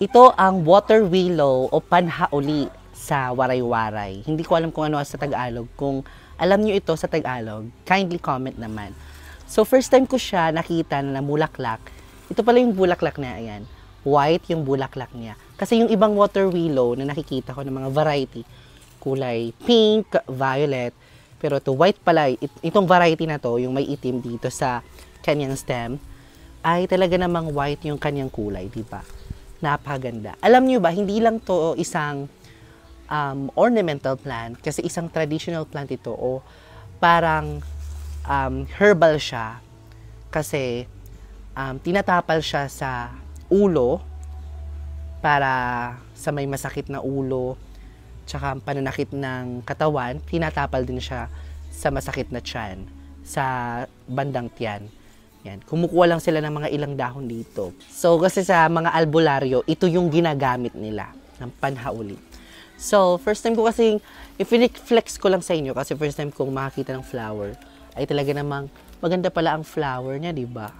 Ito ang water willow o panhauli sa waray-waray. Hindi ko alam kung ano sa Tagalog. Kung alam nyo ito sa Tagalog, kindly comment naman. So first time ko siya nakita na bulaklak. Ito pala yung bulaklak na ayan. White yung bulaklak niya. Kasi yung ibang water willow na nakikita ko ng mga variety, kulay pink, violet, pero to white pala, itong variety na to, yung may itim dito sa kanyang stem, ay talaga namang white yung kanyang kulay, di ba? Napakaganda. Alam niyo ba, hindi lang to isang ornamental plant, kasi isang traditional plant ito, o parang herbal siya, kasi tinatapal siya sa ulo, para sa may masakit na ulo, tsaka pananakit ng katawan, tinatapal din siya sa masakit na tiyan, sa bandang tiyan. Yan. Kumukuha lang sila ng mga ilang dahon dito. So, kasi sa mga albularyo, ito yung ginagamit nila ng panhauli. So, first time ko kasi, i-flex ko lang sa inyo, kasi first time kong makakita ng flower, ay talaga namang maganda pala ang flower niya, di ba?